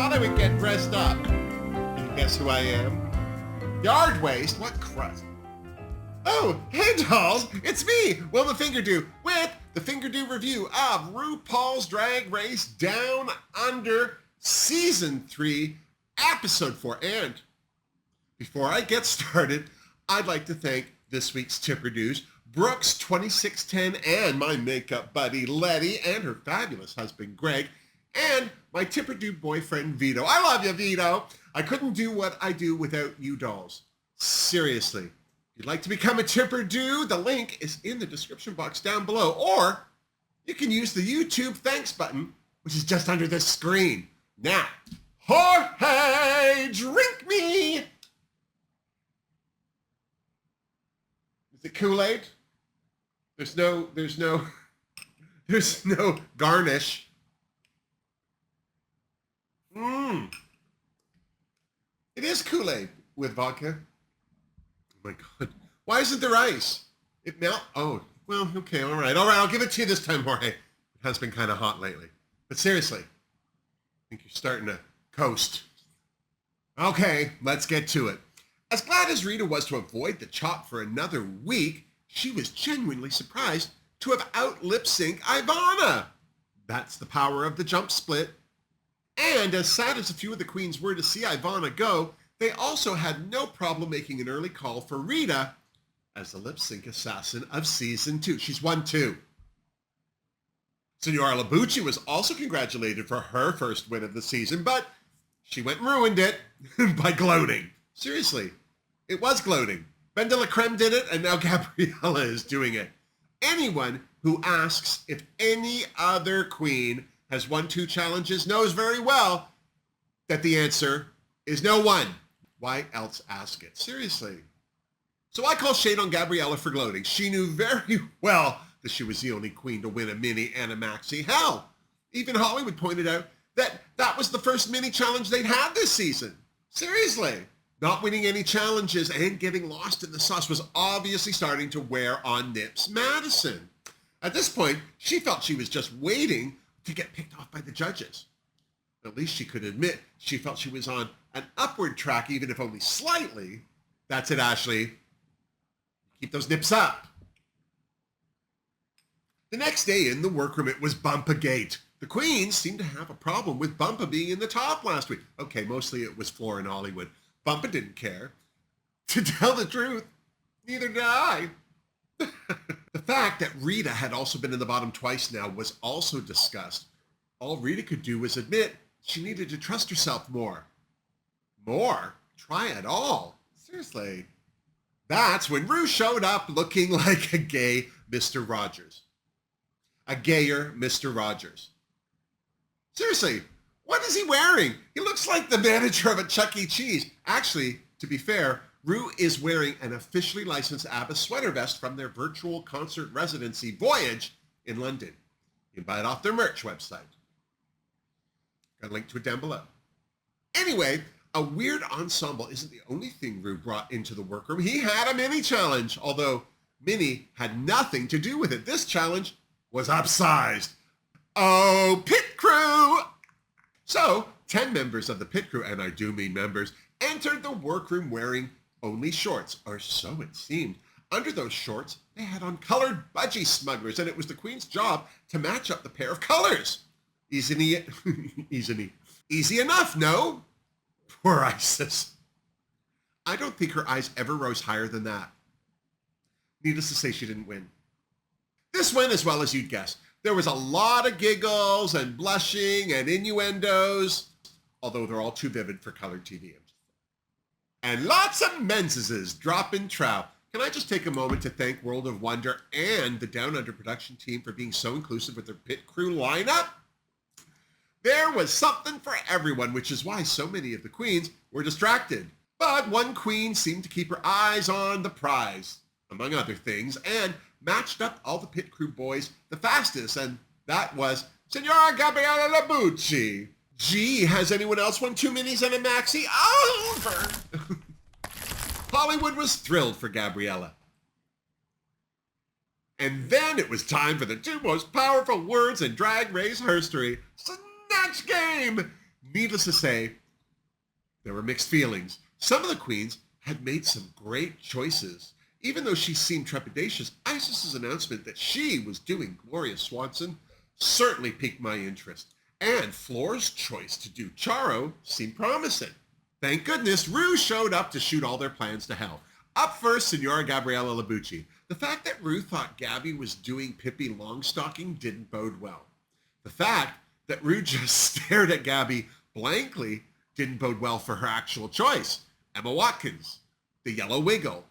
thought I would get dressed up. Can you guess who I am? Yard waste? What crust? Oh, hey dolls! It's me, Wilma Fingerdoo, with the Fingerdoo review of RuPaul's Drag Race Down Under Season 3, Episode 4. And before I get started, I'd like to thank this week's Tipperdoos, Brooks 2610, and my makeup buddy Letty, and her fabulous husband Greg, and my Tipperdoo boyfriend Vito. I love you, Vito. I couldn't do what I do without you dolls. Seriously. If you'd like to become a Tipperdoo, the link is in the description box down below, or you can use the YouTube thanks button, which is just under this screen. Now, Jorge, drink me! Is it Kool-Aid? There's no garnish. It is Kool-Aid with vodka. Oh my God. Why isn't there ice? It melt. Oh, well, okay, all right. I'll give it to you this time, Jorge. It has been kind of hot lately. But seriously, I think you're starting to coast. Okay, let's get to it. As glad as Rita was to avoid the chop for another week, she was genuinely surprised to have out-lip-synced Ivana. That's the power of the jump split. And as sad as a few of the queens were to see Ivana go, they also had no problem making an early call for Rita as the lip-sync assassin of Season 2. She's won 2. Senora Labucci was also congratulated for her first win of the season, but she went and ruined it by gloating. Seriously, it was gloating. Ben de la Creme did it, and now Gabriella is doing it. Anyone who asks if any other queen has won 2 challenges knows very well that the answer is no one. Why else ask it? Seriously. So I call shade on Gabriella for gloating. She knew very well that she was the only queen to win a mini and a maxi. Hell, even Hollywood pointed out that that was the first mini challenge they'd had this season. Seriously. Not winning any challenges and getting lost in the sauce was obviously starting to wear on Nips Madison. At this point, she felt she was just waiting to get picked off by the judges. At least she could admit she felt she was on an upward track, even if only slightly. That's it, Ashley. Keep those nips up. The next day in the workroom, it was Bumpa-gate. The queens seemed to have a problem with Bumpa being in the top last week. Okay, mostly it was Floor and Hollywood. Bumpa didn't care. To tell the truth, neither did I. The fact that Rita had also been in the bottom twice now was also discussed. All Rita could do was admit she needed to trust herself more. More? Try it all. Seriously. That's when Ru showed up looking like a gay Mr. Rogers. A gayer Mr. Rogers. Seriously, what is he wearing? He looks like the manager of a Chuck E. Cheese. Actually, to be fair, Ru is wearing an officially licensed ABBA sweater vest from their virtual concert residency Voyage in London. You can buy it off their merch website. Got a link to it down below. Anyway, a weird ensemble isn't the only thing Ru brought into the workroom. He had a mini challenge, although mini had nothing to do with it. This challenge was upsized. Oh, pit crew! So, 10 members of the pit crew, and I do mean members, entered the workroom wearing only shorts, or so it seemed. Under those shorts, they had on colored budgie smugglers, and it was the queen's job to match up the pair of colors. Easy enough, no? Poor Isis. I don't think her eyes ever rose higher than that. Needless to say, she didn't win. This went as well as you'd guess. There was a lot of giggles and blushing and innuendos, although they're all too vivid for colored TV. And lots of menses dropping trow. Can I just take a moment to thank World of Wonder and the Down Under production team for being so inclusive with their pit crew lineup? There was something for everyone, which is why so many of the queens were distracted. But one queen seemed to keep her eyes on the prize, among other things, and matched up all the pit crew boys the fastest, and that was Senora Gabriella Labucci. Gee, has anyone else won 2 minis and a maxi? Over! Hollywood was thrilled for Gabriella. And then it was time for the 2 most powerful words in Drag Race history. Snatch game! Needless to say, there were mixed feelings. Some of the queens had made some great choices. Even though she seemed trepidatious, Isis's announcement that she was doing Gloria Swanson certainly piqued my interest. And Floor's choice to do Charo seemed promising. Thank goodness Ru showed up to shoot all their plans to hell. Up first, Senora Gabriella Labucci. The fact that Ru thought Gabby was doing Pippi Longstocking didn't bode well. The fact that Ru just stared at Gabby blankly didn't bode well for her actual choice. Emma Watkins, the Yellow Wiggle.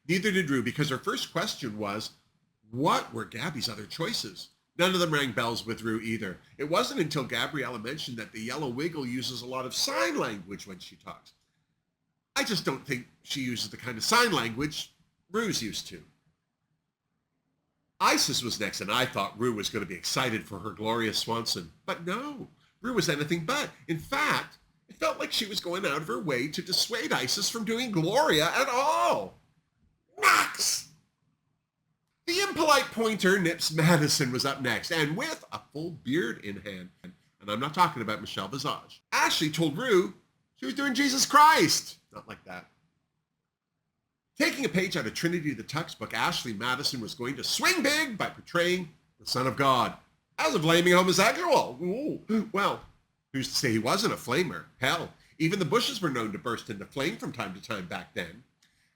Neither did Ru, because her first question was, what were Gabby's other choices? None of them rang bells with Ru either. It wasn't until Gabriella mentioned that the Yellow Wiggle uses a lot of sign language when she talks. I just don't think she uses the kind of sign language Ru's used to. Isis was next, and I thought Ru was going to be excited for her Gloria Swanson. But no, Ru was anything but. In fact, it felt like she was going out of her way to dissuade Isis from doing Gloria at all. Max! The impolite pointer Nips Madison was up next, and with a full beard in hand, and I'm not talking about Michelle Visage, Ashley told Ru she was doing Jesus Christ. Not like that. Taking a page out of Trinity the Tuck's book, Ashley Madison was going to swing big by portraying the Son of God as a flaming homosexual. Ooh. Well, who's to say he wasn't a flamer? Hell, even the bushes were known to burst into flame from time to time back then.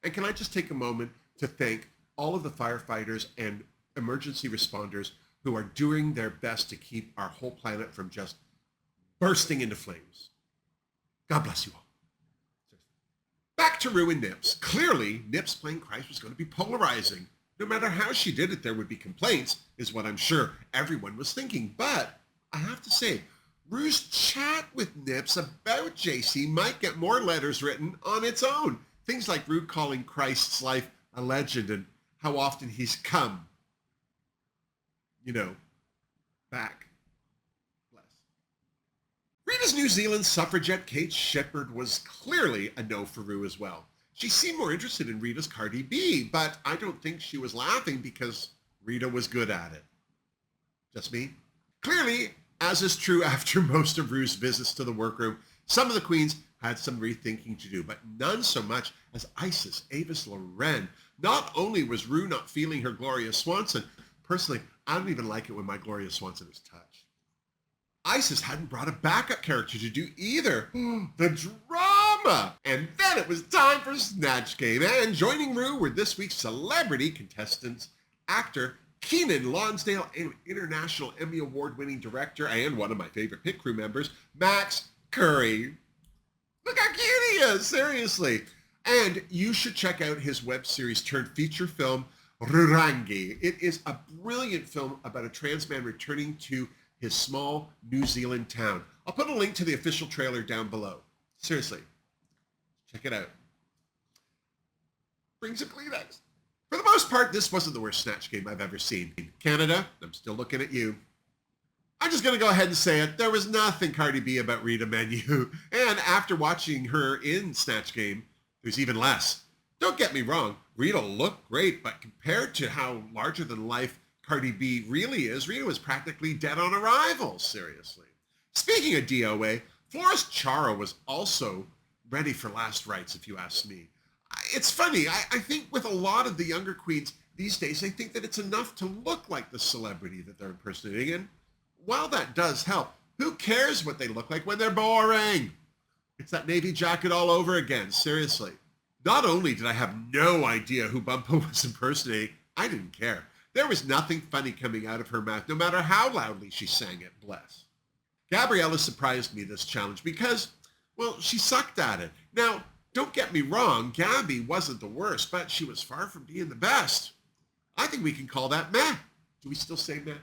And can I just take a moment to thank all of the firefighters and emergency responders who are doing their best to keep our whole planet from just bursting into flames. God bless you all. Back to Ru and Nips. Clearly, Nips playing Christ was going to be polarizing. No matter how she did it, there would be complaints, is what I'm sure everyone was thinking. But I have to say, Ru's chat with Nips about JC might get more letters written on its own. Things like Ru calling Christ's life a legend and how often he's come, back. Bless. Rita's New Zealand suffragette Kate Shepard was clearly a no for Ru as well. She seemed more interested in Rita's Cardi B, but I don't think she was laughing because Rita was good at it. Just me? Clearly, as is true after most of Ru's visits to the workroom, some of the queens had some rethinking to do, but none so much as Isis Avis Loren. Not only was Ru not feeling her Gloria Swanson, personally, I don't even like it when my Gloria Swanson is touched. Isis hadn't brought a backup character to do either. The drama! And then it was time for Snatch Game, and joining Ru were this week's celebrity contestants, actor Keenan Lonsdale, and International Emmy Award-winning director, and one of my favorite pit crew members, Max Curry. Look how cute he is, seriously. And you should check out his web series turned feature film, Rurangi. It is a brilliant film about a trans man returning to his small New Zealand town. I'll put a link to the official trailer down below. Seriously, check it out. Bring some Kleenex. For the most part, this wasn't the worst Snatch Game I've ever seen. Canada, I'm still looking at you. I'm just going to go ahead and say it. There was nothing Cardi B about Rita Menu. And after watching her in Snatch Game, there's even less. Don't get me wrong, Rita looked great, but compared to how larger than life Cardi B really is, Rita was practically dead on arrival, seriously. Speaking of DOA, Florence Charo was also ready for last rites, if you ask me. It's funny, I think with a lot of the younger queens these days, they think that it's enough to look like the celebrity that they're impersonating, and while that does help, who cares what they look like when they're boring? It's that navy jacket all over again, seriously. Not only did I have no idea who Bumpa was impersonating, I didn't care. There was nothing funny coming out of her mouth, no matter how loudly she sang it, bless. Gabriella surprised me this challenge because, well, she sucked at it. Now, don't get me wrong, Gabby wasn't the worst, but she was far from being the best. I think we can call that meh. Do we still say meh?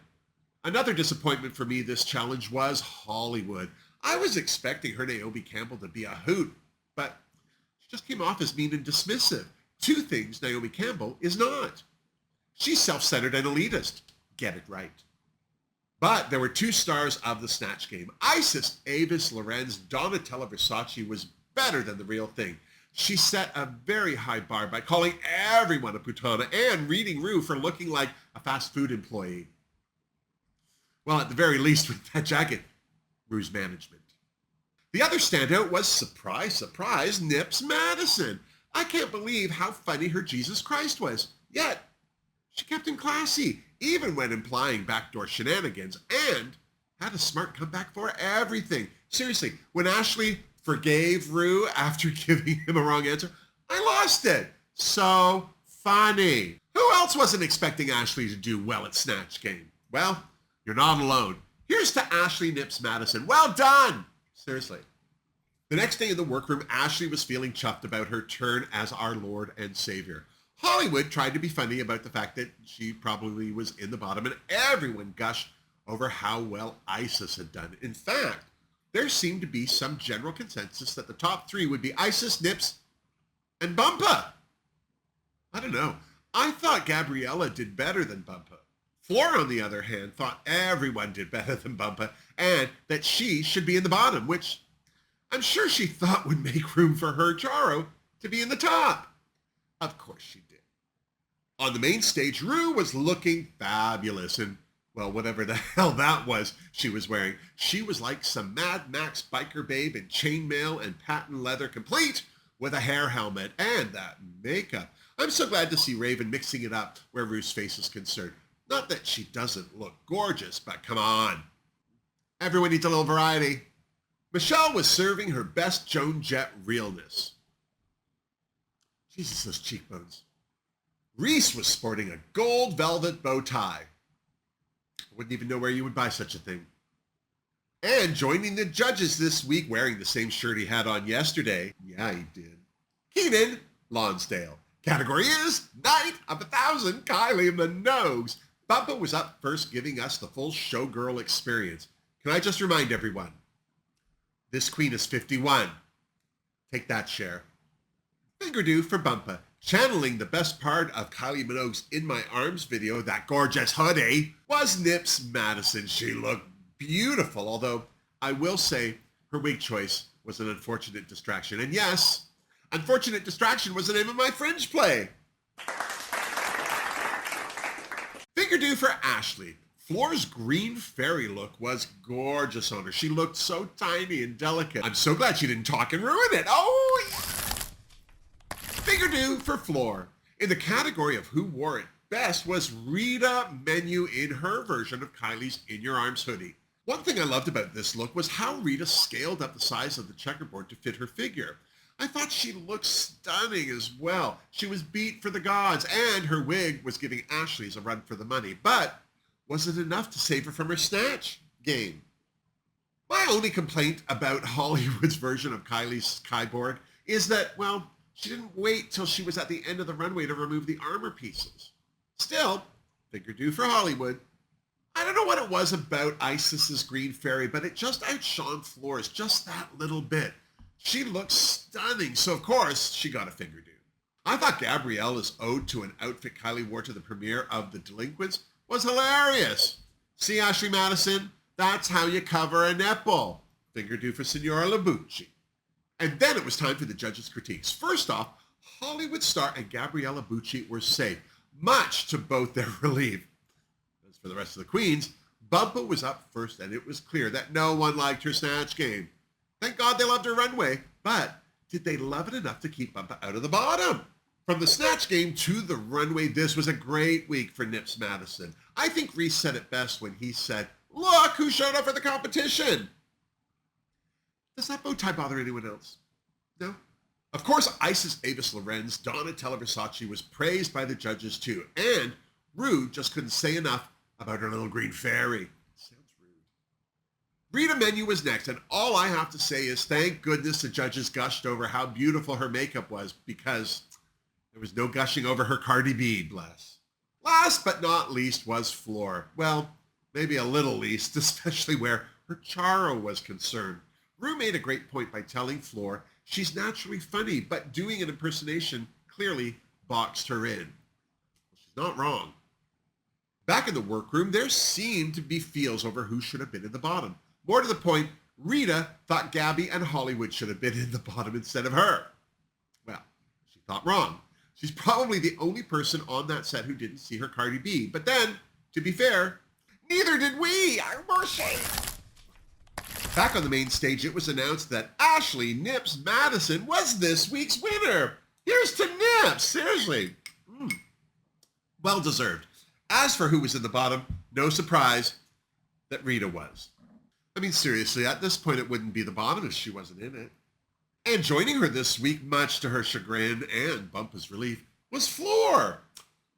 Another disappointment for me this challenge was Hollywood. I was expecting her Naomi Campbell to be a hoot, but she just came off as mean and dismissive. Two things Naomi Campbell is not. She's self-centered and elitist. Get it right. But there were two stars of the Snatch Game. Isis Avis Loren's Donatella Versace was better than the real thing. She set a very high bar by calling everyone a putana and reading Ru for looking like a fast food employee. Well, at the very least with that jacket, Ru's management. The other standout was, surprise, surprise, Nips Madison. I can't believe how funny her Jesus Christ was. Yet, she kept him classy, even when implying backdoor shenanigans, and had a smart comeback for everything. Seriously, when Ashley forgave Ru after giving him a wrong answer, I lost it. So funny. Who else wasn't expecting Ashley to do well at Snatch Game? Well, you're not alone. Here's to Ashley Nips Madison. Well done! Seriously. The next day in the workroom, Ashley was feeling chuffed about her turn as our Lord and Savior. Hollywood tried to be funny about the fact that she probably was in the bottom, and everyone gushed over how well Isis had done. In fact, there seemed to be some general consensus that the top three would be Isis, Nips, and Bumpa. I don't know. I thought Gabriella did better than Bumpa. Flora, on the other hand, thought everyone did better than Bumpa and that she should be in the bottom, which I'm sure she thought would make room for her Charo to be in the top. Of course she did. On the main stage, Ru was looking fabulous, and, well, whatever the hell that was she was wearing, she was like some Mad Max biker babe in chainmail and patent leather, complete with a hair helmet and that makeup. I'm so glad to see Raven mixing it up where Ru's face is concerned. Not that she doesn't look gorgeous, but come on. Everyone needs a little variety. Michelle was serving her best Joan Jett realness. Jesus, those cheekbones. Reese was sporting a gold velvet bow tie. I wouldn't even know where you would buy such a thing. And joining the judges this week wearing the same shirt he had on yesterday. Yeah, he did. Keenan Lonsdale. Category is Night of 1,000 Kylie Minogues. Bumpa was up first, giving us the full showgirl experience. Can I just remind everyone, this queen is 51. Take that, Cher. Fingerdoo for Bumpa, channeling the best part of Kylie Minogue's In My Arms video, that gorgeous hoodie, was Nips Madison. She looked beautiful, although I will say her wig choice was an unfortunate distraction. And yes, Unfortunate Distraction was the name of my Fringe play. Fingerdoo for Ashley. Floor's green fairy look was gorgeous on her. She looked so tiny and delicate. I'm so glad she didn't talk and ruin it. Oh, yeah. Fingerdoo for Floor. In the category of who wore it best was Rita Menu in her version of Kylie's In Your Arms hoodie. One thing I loved about this look was how Rita scaled up the size of the checkerboard to fit her figure. I thought she looked stunning as well. She was beat for the gods, and her wig was giving Ashley's a run for the money. But was it enough to save her from her Snatch game? My only complaint about Hollywood's version of Kylie's skyboard is that, well, she didn't wait till she was at the end of the runway to remove the armor pieces. Still, Fingerdoo for Hollywood. I don't know what it was about Isis's green fairy, but it just outshone Floor's just that little bit. She looked stunning, so of course she got a Fingerdoo. I thought Gabriella's ode to an outfit Kylie wore to the premiere of The Delinquents was hilarious. See, Ashley Madison, that's how you cover a nipple. Fingerdoo for Signora Labucci. And then it was time for the judges' critiques. First off, Hollywood star and Gabriella Bucci were safe, much to both their relief. As for the rest of the queens, Bumpa was up first, and it was clear that no one liked her Snatch game. Thank God they loved her runway, but did they love it enough to keep Bumpa out of the bottom? From the Snatch game to the runway, this was a great week for Nips Madison. I think Reese said it best when he said, "Look who showed up for the competition." Does that bow tie bother anyone else? No? Of course, Isis Avis Lorenz, Donatella Versace was praised by the judges too, and Ru just couldn't say enough about her little green fairy. Sounds rude. Rita Menu was next, and all I have to say is thank goodness the judges gushed over how beautiful her makeup was, because there was no gushing over her Cardi B, bless. Last but not least was Floor. Well, maybe a little least, especially where her Charo was concerned. Ru made a great point by telling Floor she's naturally funny, but doing an impersonation clearly boxed her in. Well, she's not wrong. Back in the workroom, there seemed to be feels over who should have been in the bottom. More to the point, Rita thought Gabby and Hollywood should have been in the bottom instead of her. Well, she thought wrong. She's probably the only person on that set who didn't see her Cardi B. But then, to be fair, Neither did we. More shame. Back on the main stage, it was announced that Ashley Nips Madison was this week's winner. Here's to Nips, seriously. Well deserved. As for who was in the bottom, no surprise that Rita was. I mean, seriously, at this point, it wouldn't be the bottom if she wasn't in it. And joining her this week, much to her chagrin and Bumpa's relief, was Floor,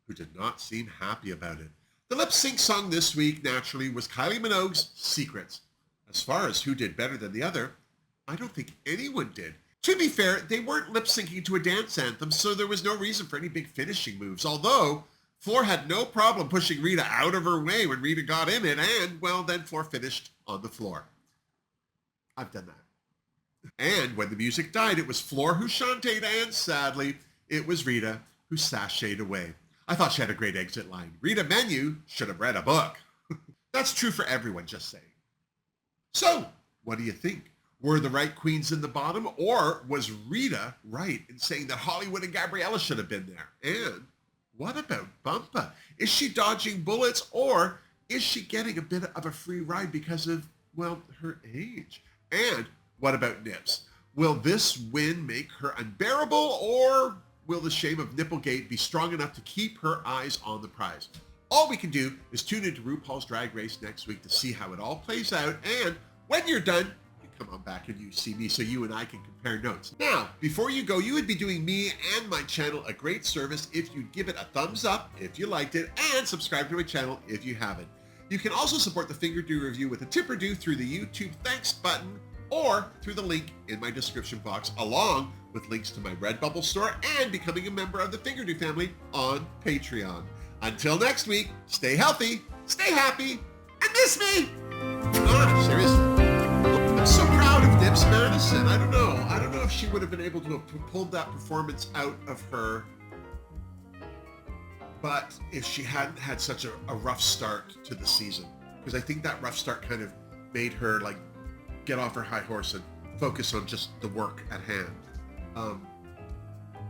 who did not seem happy about it. The lip sync song this week, naturally, was Kylie Minogue's Secrets. As far as who did better than the other, I don't think anyone did. To be fair, they weren't lip syncing to a dance anthem, so there was no reason for any big finishing moves, although Floor had no problem pushing Rita out of her way when Rita got in it, and, well, then Floor finished on the floor. I've done that. And when the music died, it was Floor who shantaed, and sadly, it was Rita who sashayed away. I thought she had a great exit line. Rita Menu should have read a book. That's true for everyone, just saying. So, what do you think? Were the right queens in the bottom, or was Rita right in saying that Hollywood and Gabriella should have been there? And what about Bumpa? Is she dodging bullets, or is she getting a bit of a free ride because of, well, her age? And what about Nips? Will this win make her unbearable, or will the shame of Nipplegate be strong enough to keep her eyes on the prize? All we can do is tune into RuPaul's Drag Race next week to see how it all plays out, and when you're done, you come on back and you see me so you and I can compare notes. Now, before you go, you would be doing me and my channel a great service if you'd give it a thumbs up if you liked it, and subscribe to my channel if you haven't. You can also support the Fingerdoo review with a tip or do through the YouTube thanks button or through the link in my description box, along with links to my Redbubble store and becoming a member of the Fingerdoo family on Patreon. Until next week, stay healthy, stay happy, and miss me! Seriously. I'm so proud of Nips Madison. I don't know if she would have been able to have pulled that performance out of her, but if she hadn't had such a rough start to the season, because I think that rough start kind of made her like get off her high horse and focus on just the work at hand.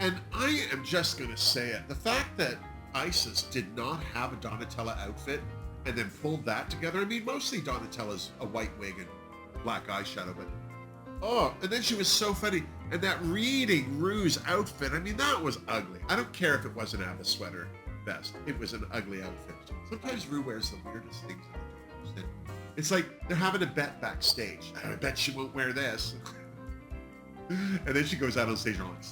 And I am just going to say it. The fact that Isis did not have a Donatella outfit and then pulled that together. I mean, mostly Donatella's a white wig and black eyeshadow, but and then she was so funny. And that reading Rue's outfit, I mean, that was ugly. I don't care if it wasn't out of a sweater vest. It was an ugly outfit. Sometimes Rue wears the weirdest things that I don't understand. It's like they're having a bet backstage. I bet she won't wear this. And then she goes out on stage and I'm like,